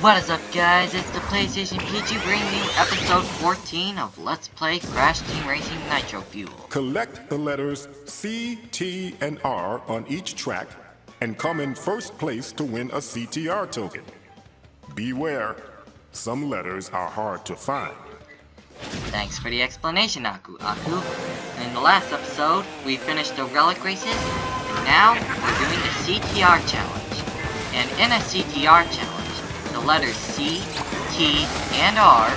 What is up, guys? It's the PlayStation PG bringing you episode 14 of Let's Play Crash Team Racing Nitro Fuel. Collect the letters C, T, and R on each track and come in first place to win a CTR token. Beware, some letters are hard to find. Thanks for the explanation, Aku. In the last episode, we finished the relic races, and now we're doing the CTR Challenge. And in a CTR Challenge, the letters C, T, and R,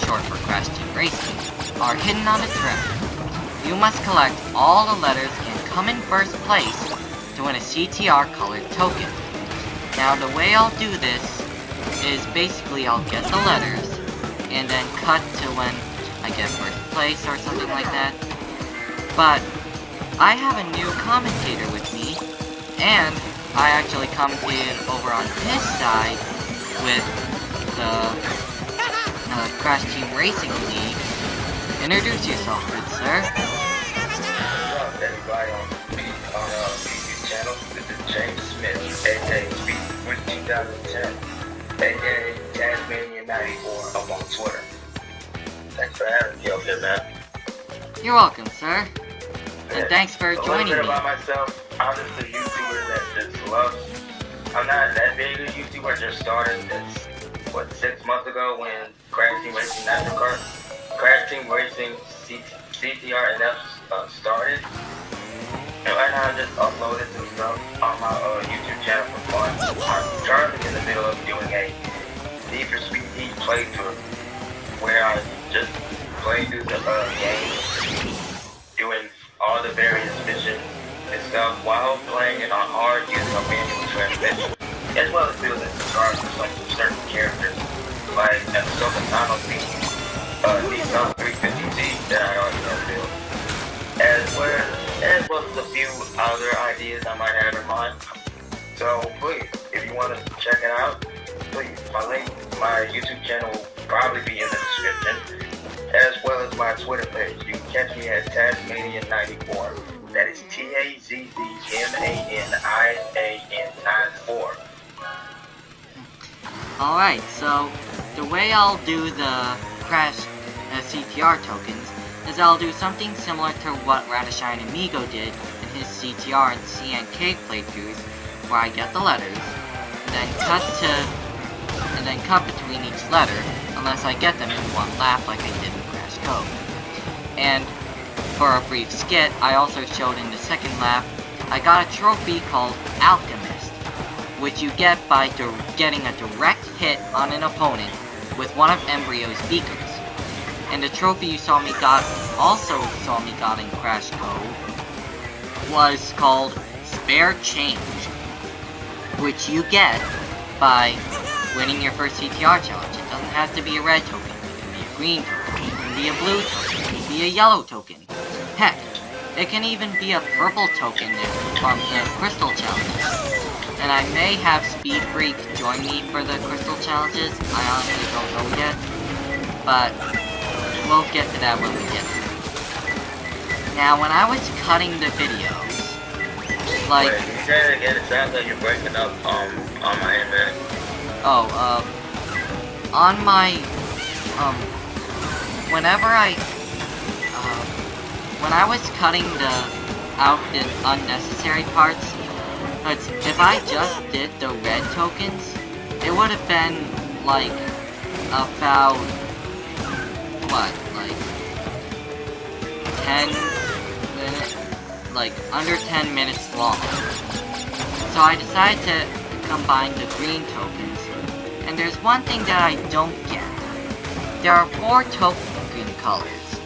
short for Crash Team Racing, are hidden on a track. You must collect all the letters and come in first place to win a CTR colored token. Now the way I'll do this is basically I'll get the letters and then cut to when I get first place or something like that. But I have a new commentator with me, and I actually commentated over on his side with the Crash Team Racing League. Introduce yourself, good sir. What's up, everybody on our YouTube channel? This is James Smith, aka Speed with 2010, aka Tasmanian94 up on Twitter. Thanks for having me up here, man. You're welcome, sir. And thanks for joining me. A little bit about myself, I'm just a YouTuber that just loves. I'm not that big a YouTuber, I just started this, 6 months ago when Crash Team Racing Crash Team Racing CTR NF started. And right now I just uploaded some stuff on my YouTube channel for fun. I'm currently in the middle of doing a Need for Speed Heat playthrough where I just play through the game, doing all the various missions and stuff while playing it on hard using a manual transmission, as well as building some cars for some certain characters, like the Sokatano Nissan 350Z that I already know build, as well as a few other ideas I might have in mind. So please, if you want to check it out, please, my YouTube channel will probably be in the description, as well as my Twitter page. You can catch me at Tasmanian94. That is TAZZMANIAN94. Alright, so the way I'll do the Crash CTR tokens is I'll do something similar to what Radishine Amigo did in his CTR and CNK playthroughs, where I get the letters, then cut between each letter, unless I get them in one lap like I did in Crash Code. And for a brief skit, I also showed in the second lap, I got a trophy called Alchemist, which you get by getting a direct hit on an opponent with one of Embryo's beacons. And the trophy you saw me got in Crash Code was called Spare Change, which you get by winning your first CTR challenge. It doesn't have to be a red token, it can be a green token, it can be a blue token, it can be a yellow token. Heck, it can even be a purple token from the Crystal Challenges. And I may have Speed Freak join me for the Crystal Challenges, I honestly don't know yet, but we'll get to that when we get to it. Now, when I was cutting the videos, like... Wait, you say it again, it sounds like you're breaking up on my end, man. On my, when I was cutting out the unnecessary parts, if I just did the red tokens, it would have been, like, about, what, like, 10 minutes, like, under 10 minutes long. So I decided to combine the green tokens, and there's one thing that I don't get. There are 4 token colors: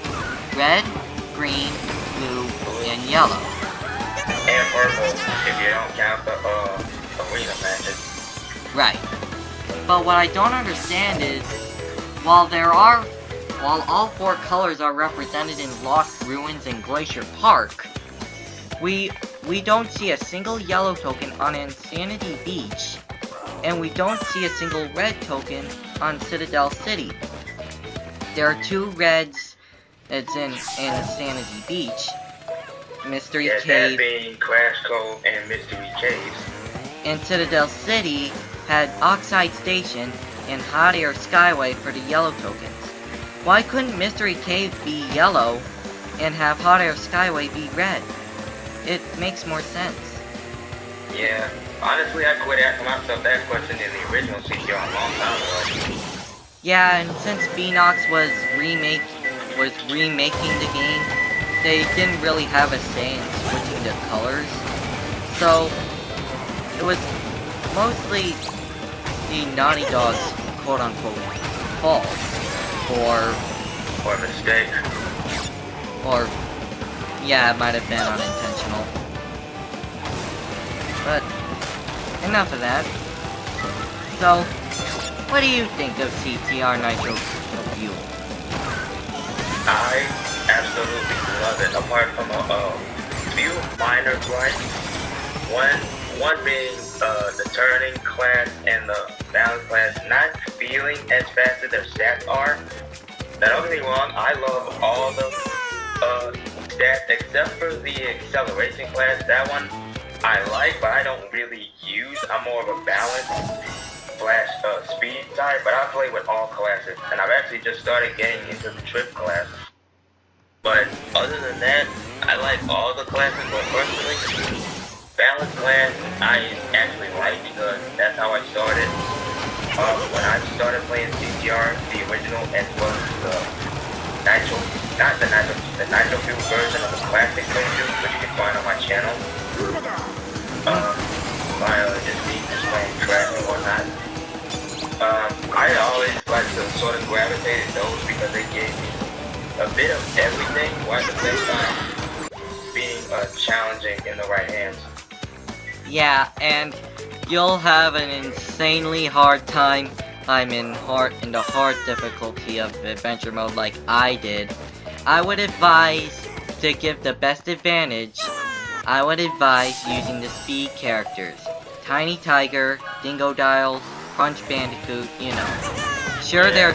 red, green, blue, and yellow. And purple, if you don't count the arena matches. Right. But what I don't understand is, while all 4 colors are represented in Lost Ruins and Glacier Park, we don't see a single yellow token on Insanity Beach, and we don't see a single red token on Citadel City. There are 2 reds that's in Insanity Beach, Mystery Cave, that being Crash Cove and Mystery Caves. And Citadel City had Oxide Station and Hot Air Skyway for the yellow tokens. Why couldn't Mystery Cave be yellow and have Hot Air Skyway be red? It makes more sense. Yeah, honestly, I quit asking myself that question in the original CTR a long time ago. Yeah, and since Beanox was remaking the game, they didn't really have a say in switching the colors. So it was mostly the Naughty Dog's quote-unquote fault, or mistake. Or yeah, it might have been unintentional. But enough of that. So, what do you think of CTR Nitro Fuel? I absolutely love it. Apart from a few minor gripes, one being the turning class and the balance class not feeling as fast as their stats are. Now don't get me wrong, I love all the stats except for the acceleration class. That one I like, but I don't really use. I'm more of a balance / speed type, but I play with all classes, and I've actually just started getting into the trip class. But other than that, I like all the classes, but personally, balance class I actually like because that's how I started. When I started playing CTR, the original, as well as the Nitro, not the Nitro Fuel version of the classic Nitro, which you can find on my channel. Just playing track and whatnot. I always like to sort of gravitate at those because they gave me a bit of everything while at the same time being challenging in the right hands. Yeah, and you'll have an insanely hard time. I'm in the hard difficulty of adventure mode like I did. I would advise to give the best advantage. I would advise using the speed characters. Tiny Tiger, Dingo Dials, Crunch Bandicoot, you know. Sure their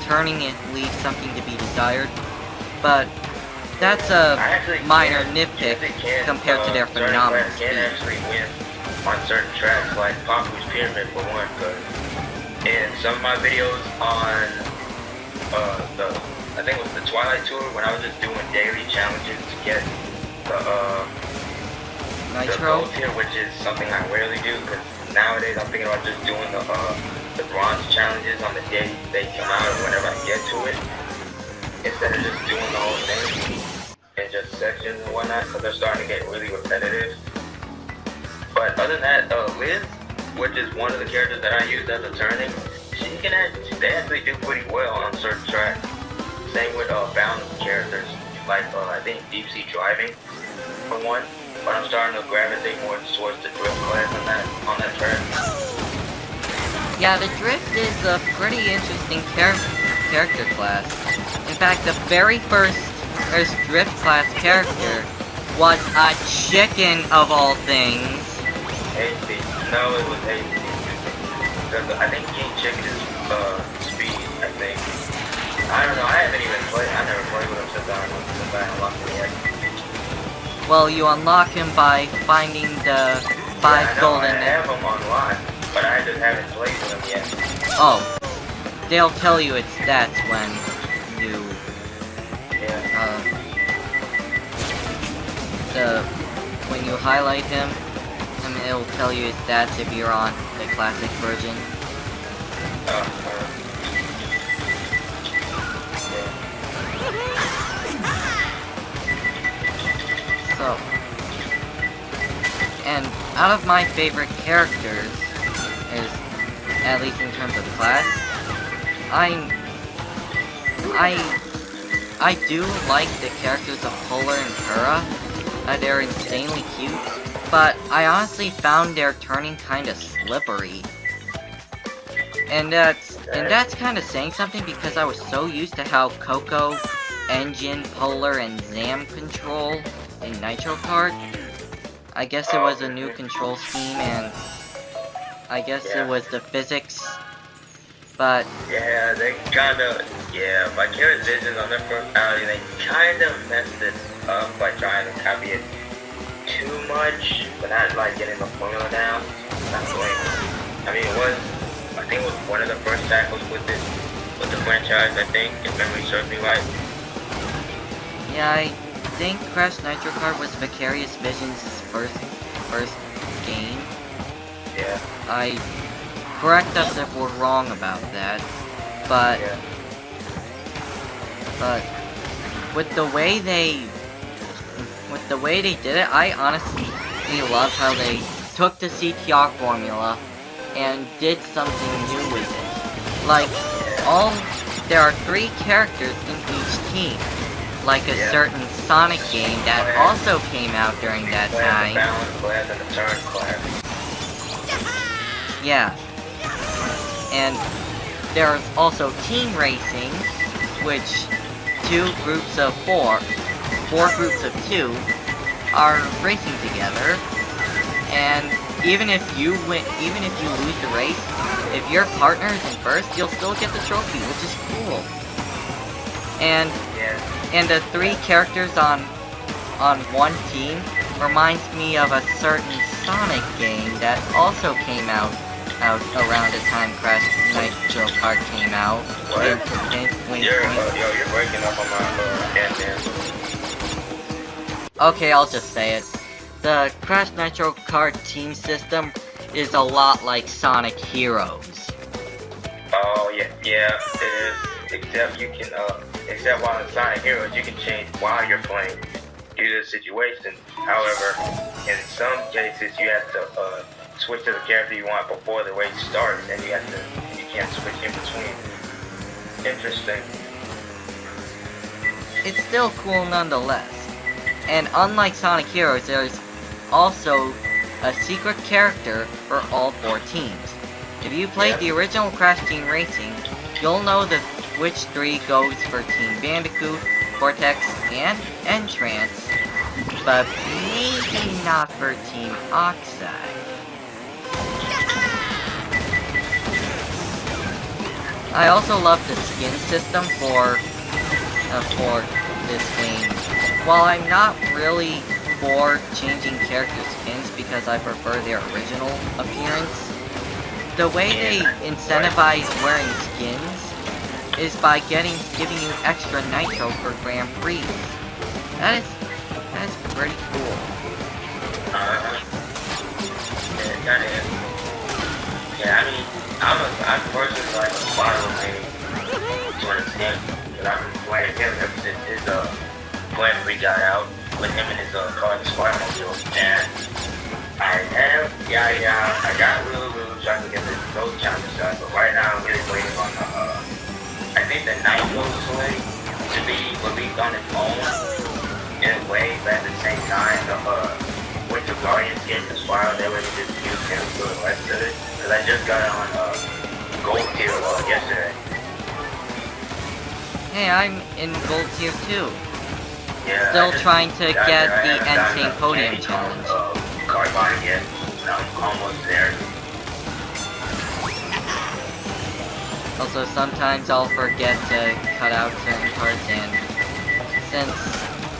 turning it leaves something to be desired, but that's a minor nitpick compared to their phenomenal speed. I can actually win on certain tracks like Papu's Pyramid for one, because in some of my videos on I think it was the Twilight Tour, when I was just doing daily challenges to get the gold tier, which is something I rarely do, because nowadays I'm thinking about just doing the bronze challenges on the day they come out or whenever I get to it, instead of just doing the whole thing in just sections and whatnot, because they're starting to get really repetitive. But other than that, Liz, which is one of the characters that I use as a turning, they actually do pretty well on certain tracks. Same with balanced characters, like I think Deep Sea Driving for one. But I'm starting to gravitate more towards the drift class on that track. Yeah, the drift is a pretty interesting character class. In fact, the very first drift class character was a chicken of all things. Hasty. No, it was Hasty. I think King Chicken is speed, I think. I don't know, I haven't even played. I never played with him since I unlocked him yet. Well, you unlock him by finding the 5 golden... I have him unlocked, but I just haven't played with him yet. Oh. They'll tell you its stats when you... when you highlight him, and it'll tell you its stats if you're on the classic version. So, and out of my favorite characters, is at least in terms of class, I do like the characters of Polar and Kura. They're insanely cute, but I honestly found their turning kind of slippery. And that's kind of saying something because I was so used to how Coco, Engine, Polar, and Zam control in Nitro Kart. I guess it was a new control scheme, and I guess it was the physics, but... Yeah, they kinda... Yeah, by Kara's visions on their first outing, they kinda messed it up by trying to copy it too much, but not like getting the formula down. Not going... I mean, it was a I think it was one of the first tackles with the franchise. I think, if memory serves me right. Yeah, I think Crash Nitro Kart was Vicarious Visions' first game. Yeah. Correct us if we're wrong about that, but Yeah. but with the way they did it, I honestly love how they took the CTR formula and did something new with it. Like there are 3 characters in each team, like a certain Sonic game that also came out during that time. Balance class and the turn class. Yeah. And there's also team racing, which 4 groups of 2 are racing together. And even if you lose the race, if your partner is in first, you'll still get the trophy, which is cool. And the 3 characters on one team reminds me of a certain Sonic game that also came out around the time Crash Nitro Kart came out. What? You're breaking up on my end. Okay, I'll just say it. The Crash Nitro Kart team system is a lot like Sonic Heroes. Oh yeah, it is. Except you can except while in Sonic Heroes you can change while you're playing due to the situation. However, in some cases you have to switch to the character you want before the race starts, and you can't switch in between. Interesting. It's still cool nonetheless. And unlike Sonic Heroes, there's also a secret character for all 4 teams. If you played the original Crash Team Racing, you'll know which 3 goes for Team Bandicoot, Cortex, and Entrance, but maybe not for Team Oxide. I also love the skin system for this game. While I'm not really for changing character skins because I prefer their original appearance, the way they incentivize wearing skins is by giving you extra nitro for Grand Prix. That's pretty cool. That is. Yeah, I mean, I'm personally like a follow game to an extent, because I've been playing him ever since his Grand Prix got out with him and his car, the Squire Mobile, and I got really trying to get those challenges done, but right now I'm really waiting on I think the Nitro swing would be on its own in a way, but at the same time, the Winter Guardians get the Spiral, they would just use him for the rest of it, because I just got it on Gold Tier yesterday. Hey, I'm in Gold Tier 2. Yeah, Still trying to get the Insane Podium Challenge. Card buying yet, and I'm almost there. Also, sometimes I'll forget to cut out certain parts, and since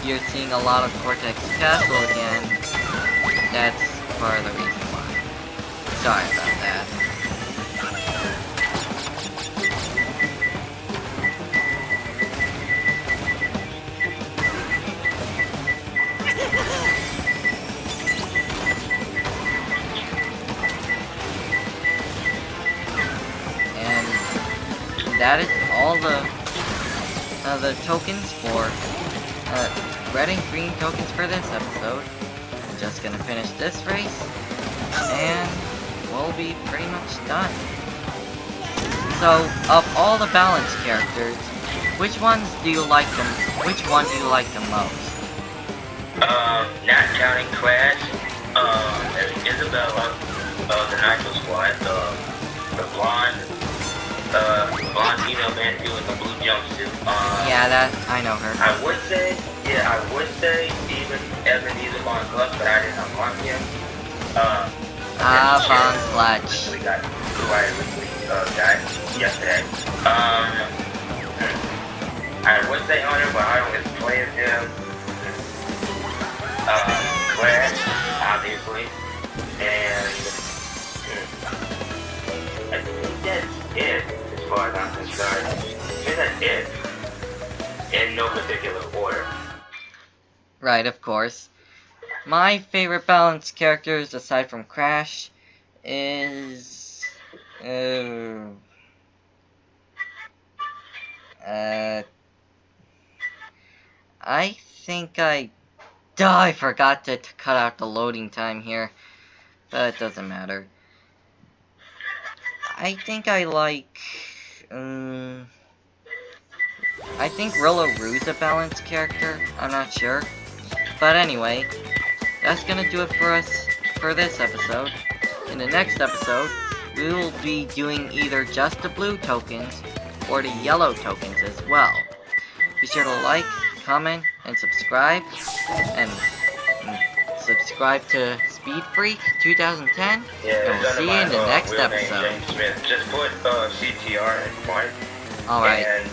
you're seeing a lot of Cortex Castle again, that's part of the reason why. Sorry about that. That is all the tokens for red and green tokens for this episode. I'm just gonna finish this race, and we'll be pretty much done. So, of all the balanced characters, which one do you like the most? Not counting Crash, there's Isabella, the Nitro Squad, the blonde female man in the blue jumpsuit. Yeah, I know her. I would say even Ebenezer Von Clutch, but I didn't unlock him. Von Clutch. We got who I originally got yesterday. I would say Hunter, but I don't get to play as him. Crash, obviously, and I think that's it, as far as I'm concerned. It's an it, in no particular order. Right, of course. My favorite balanced characters, aside from Crash, is... I think I forgot to cut out the loading time here, but it doesn't matter. I think I like... I think Rillaru's a balanced character, I'm not sure. But anyway, that's gonna do it for us for this episode. In the next episode, we will be doing either just the blue tokens or the yellow tokens as well. Be sure to like, comment, and subscribe. And subscribe to Speed Freak 2010. Yeah, and we'll see you in the next real name, episode. James Smith. Just put CTR in front. Alright. And